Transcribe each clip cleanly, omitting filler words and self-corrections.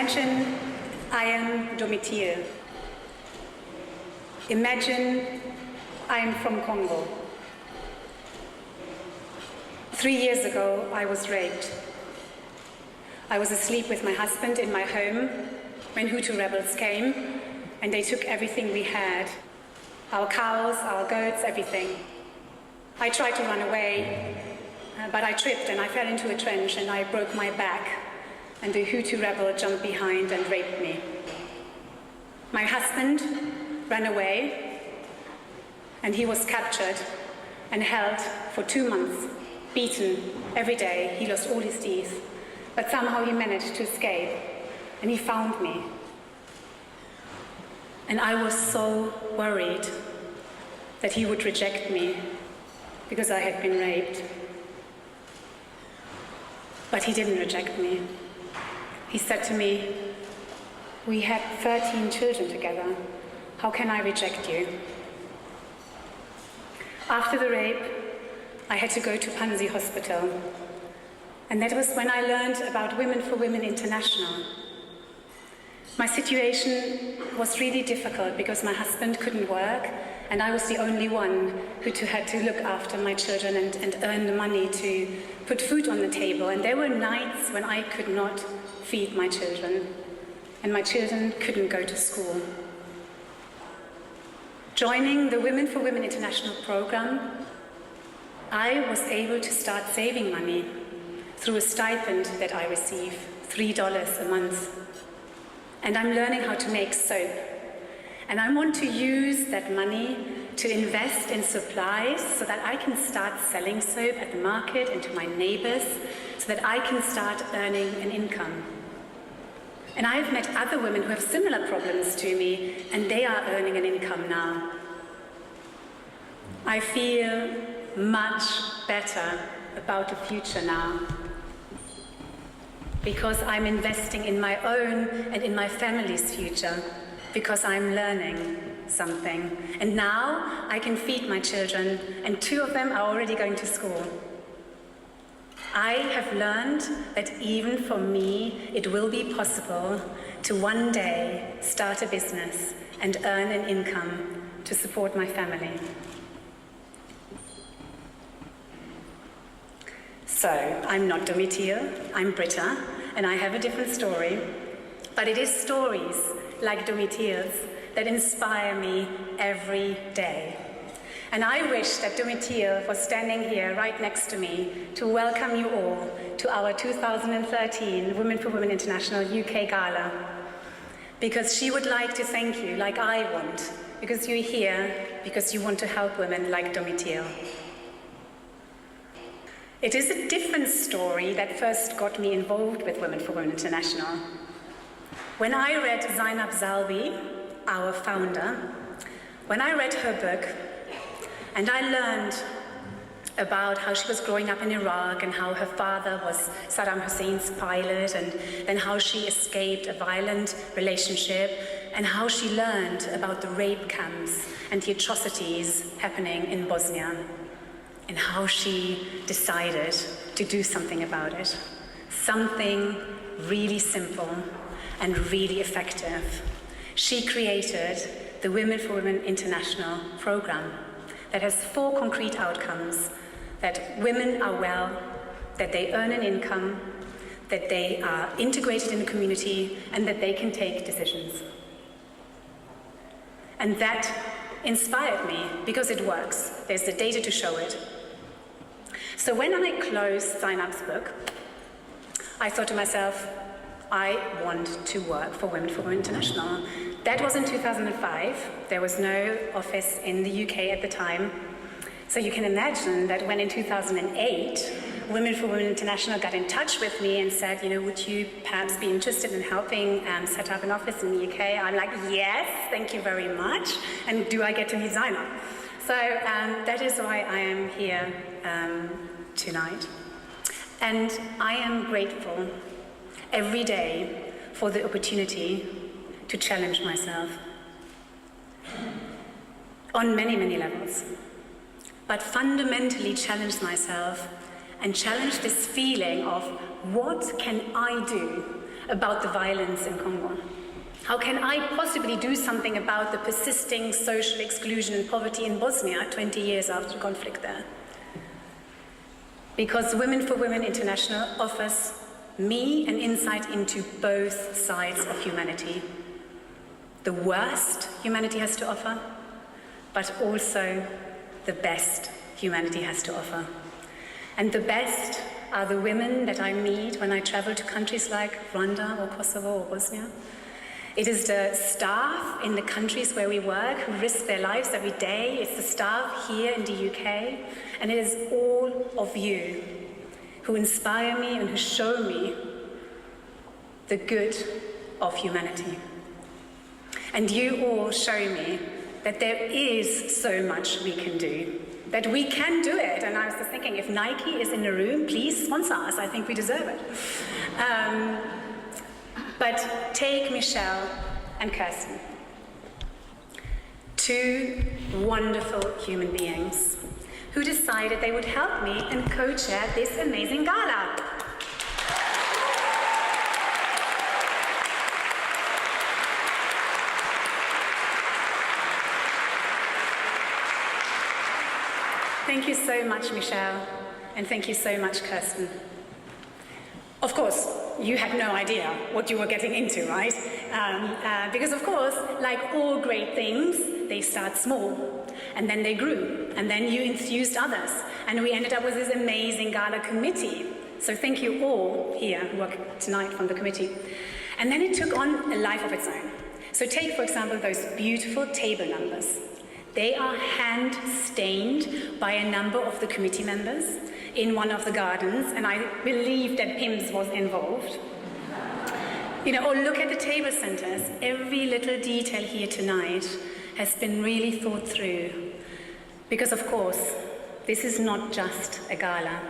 Imagine I am Domitille. Imagine I am from Congo. 3 years ago, I was raped. I was asleep with my husband in my home when Hutu rebels came, and they took everything we had. Our cows, our goats, everything. I tried to run away, but I tripped and I fell into a trench and I broke my back, and the Hutu rebel jumped behind and raped me. My husband ran away, and he was captured and held for 2 months, beaten every day. He lost all his teeth, but somehow he managed to escape, and he found me. And I was so worried that he would reject me because I had been raped. But he didn't reject me. He said to me, "We had 13 children together. How can I reject you?" After the rape, I had to go to Panzi Hospital. And that was when I learned about WfWI International. My situation was really difficult because my husband couldn't work, and I was the only one who had to look after my children and earn the money to put food on the table. And there were nights when I could not feed my children, and my children couldn't go to school. Joining the WfWI International program, I was able to start saving money through a stipend that I receive, $3 a month. And I'm learning how to make soap. And I want to use that money to invest in supplies so that I can start selling soap at the market and to my neighbors, so that I can start earning an income. And I've met other women who have similar problems to me, and they are earning an income now. I feel much better about the future now, because I'm investing in my own and in my family's future, because I'm learning something. And now I can feed my children, and 2 of them are already going to school. I have learned that even for me, it will be possible to one day start a business and earn an income to support my family. So, I'm not Domitille, I'm Brita, and I have a different story. But it is stories like Domitille's that inspire me every day. And I wish that Domitille was standing here right next to me to welcome you all to our 2013 WfWI International UK Gala. Because she would like to thank you like I want, because you're here, because you want to help women like Domitille. It is a different story that first got me involved with WfWI International. When I read Zainab Zalbi, our founder, when I read her book, and I learned about how she was growing up in Iraq and how her father was Saddam Hussein's pilot, and then how she escaped a violent relationship, and how she learned about the rape camps and the atrocities happening in Bosnia, and how she decided to do something about it. Something really simple and really effective. She created the WfWI International program that has 4 concrete outcomes: that women are well, that they earn an income, that they are integrated in the community, and that they can take decisions. And that inspired me because it works. There's the data to show it. So when I closed Zainab's book, I thought to myself, I want to work for WfWI International. That was in 2005. There was no office in the UK at the time. So you can imagine that when in 2008, WfWI International got in touch with me and said, would you perhaps be interested in helping set up an office in the UK? I'm like, yes, thank you very much. And do I get to meet Zainab? So that is why I am here tonight. And I am grateful every day for the opportunity to challenge myself on many, many levels, but fundamentally challenge myself and challenge this feeling of what can I do about the violence in Congo? How can I possibly do something about the persisting social exclusion and poverty in Bosnia 20 years after the conflict there? Because Women for Women International offers me an insight into both sides of humanity. The worst humanity has to offer, but also the best humanity has to offer. And the best are the women that I meet when I travel to countries like Rwanda or Kosovo or Bosnia. It is the staff in the countries where we work who risk their lives every day. It's the staff here in the UK. And it is all of you who inspire me and who show me the good of humanity. And you all show me that there is so much we can do, that we can do it. And I was just thinking, if Nike is in the room, please sponsor us. I think we deserve it. But take Michelle and Kirsten, two wonderful human beings who decided they would help me and co-chair this amazing gala. Thank you so much, Michelle, and thank you so much, Kirsten. Of course, you had no idea what you were getting into, right? Because of course, like all great things, they start small, and then they grew, and then you enthused others, and we ended up with this amazing gala committee. So thank you all here who work tonight from the committee. And then it took on a life of its own. So take, for example, those beautiful table numbers. They are hand-stained by a number of the committee members in one of the gardens, and I believe that PIMS was involved. Or look at the table centers. Every little detail here tonight has been really thought through. Because of course, this is not just a gala.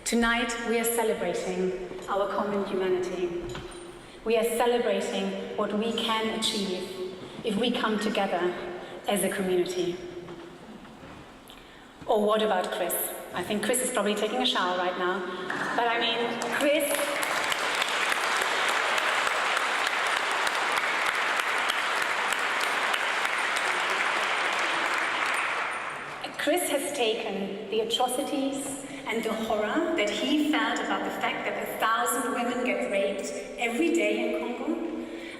Tonight we are celebrating our common humanity. We are celebrating what we can achieve if we come together as a community. Or what about Chris? I think Chris is probably taking a shower right now. But I mean, Chris has taken the atrocities and the horror that he felt about the fact that 1,000 women get raped every day in Congo,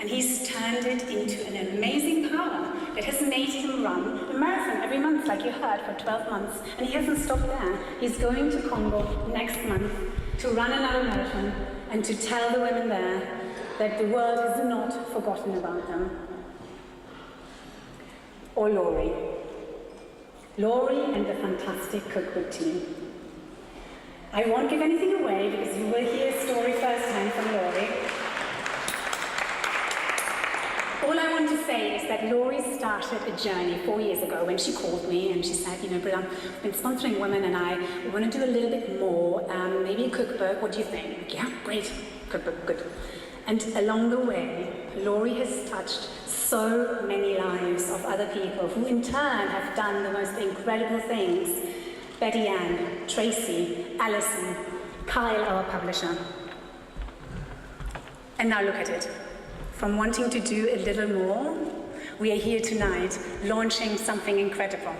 and he's turned it into an amazing power that has made him run a marathon every month, like you heard, for 12 months. And he hasn't stopped there. He's going to Congo next month to run another marathon and to tell the women there that the world has not forgotten about them. Or Laurie. Laurie and the fantastic cookbook team. I won't give anything away because you will hear a story firsthand from Laurie. All I want to say is that Laurie started a journey 4 years ago when she called me and she said, Brita, I've been sponsoring women and we want to do a little bit more, maybe a cookbook, what do you think? Yeah, great, cookbook, good. And along the way, Laurie has touched so many lives of other people who in turn have done the most incredible things. Betty Ann, Tracy, Alison, Kyle, our publisher. And now look at it. From wanting to do a little more, we are here tonight launching something incredible.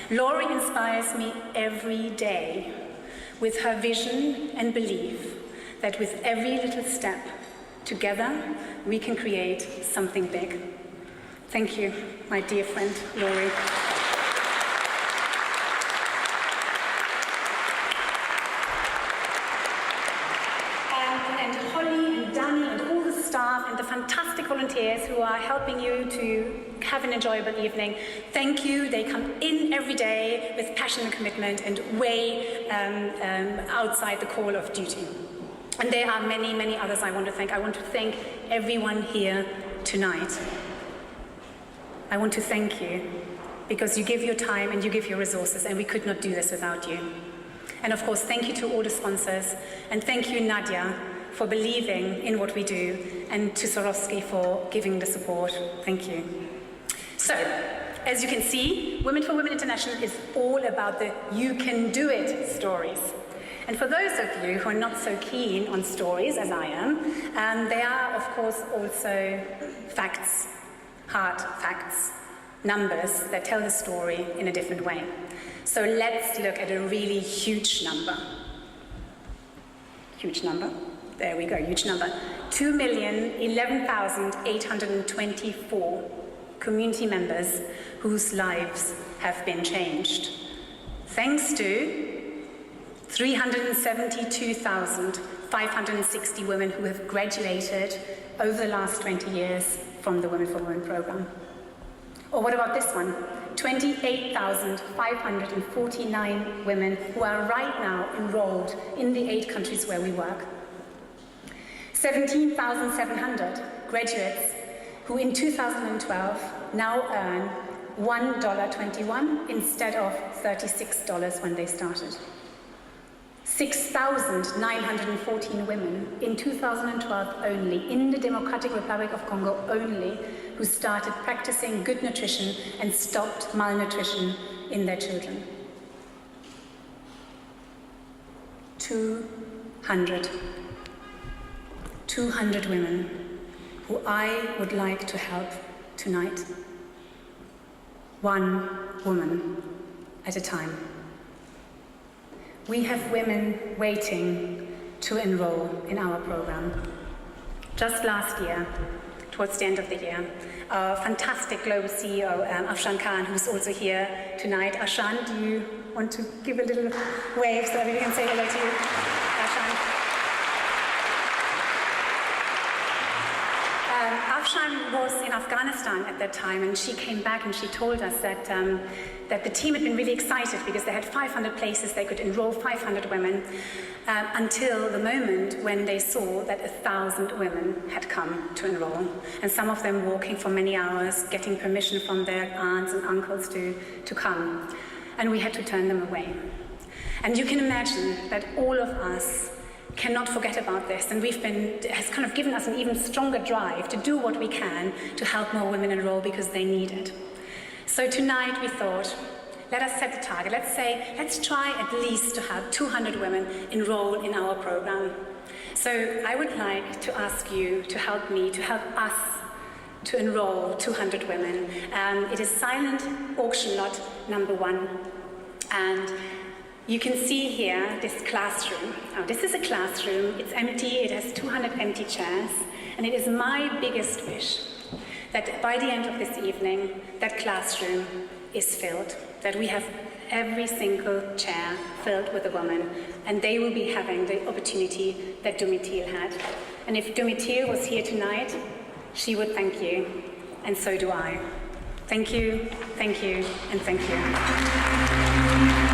Laurie inspires me every day with her vision and belief that with every little step, together, we can create something big. Thank you, my dear friend, Laurie. And Holly and Danny and all the staff and the fantastic volunteers who are helping you to have an enjoyable evening. Thank you. They come in every day with passion and commitment and way outside the call of duty. And there are many, many others I want to thank. I want to thank everyone here tonight. I want to thank you because you give your time and you give your resources, and we could not do this without you. And of course, thank you to all the sponsors, and thank you, Nadia, for believing in what we do, and to Swarovski for giving the support. Thank you. So, as you can see, Women for Women International is all about the you can do it stories. And for those of you who are not so keen on stories, as I am, they are, of course, also facts, hard facts, numbers that tell the story in a different way. So let's look at a really huge number. Huge number. There we go, huge number. 2,011,824 community members whose lives have been changed, thanks to 372,560 women who have graduated over the last 20 years from the Women for Women program. Or what about this one? 28,549 women who are right now enrolled in the 8 countries where we work. 17,700 graduates who in 2012 now earn $1.21 instead of $36 when they started. 6,914 women in 2012 only, in the Democratic Republic of Congo only, who started practicing good nutrition and stopped malnutrition in their children. 200 women who I would like to help tonight. One woman at a time. We have women waiting to enroll in our program. Just last year, towards the end of the year, our fantastic global CEO, Afshan Khan, who's also here tonight. Afshan, do you want to give a little wave so that we can say hello to you? Afshan. Afshan was in Afghanistan at that time, and she came back and she told us that that the team had been really excited because they had 500 places they could enroll 500 women until the moment when they saw that 1,000 women had come to enroll, and some of them walking for many hours, getting permission from their aunts and uncles to come, and we had to turn them away. And you can imagine that all of us cannot forget about this, and it has kind of given us an even stronger drive to do what we can to help more women enroll because they need it. So tonight we thought, let us set a target. Let's try at least to have 200 women enroll in our program. So I would like to ask you to help me, to help us to enroll 200 women. It is silent auction lot number 1. And you can see here this classroom. Now, this is a classroom. It's empty. It has 200 empty chairs. And it is my biggest wish that by the end of this evening, that classroom is filled, that we have every single chair filled with a woman, and they will be having the opportunity that Domitil had. And if Domitil was here tonight, she would thank you, and so do I. Thank you, and thank you.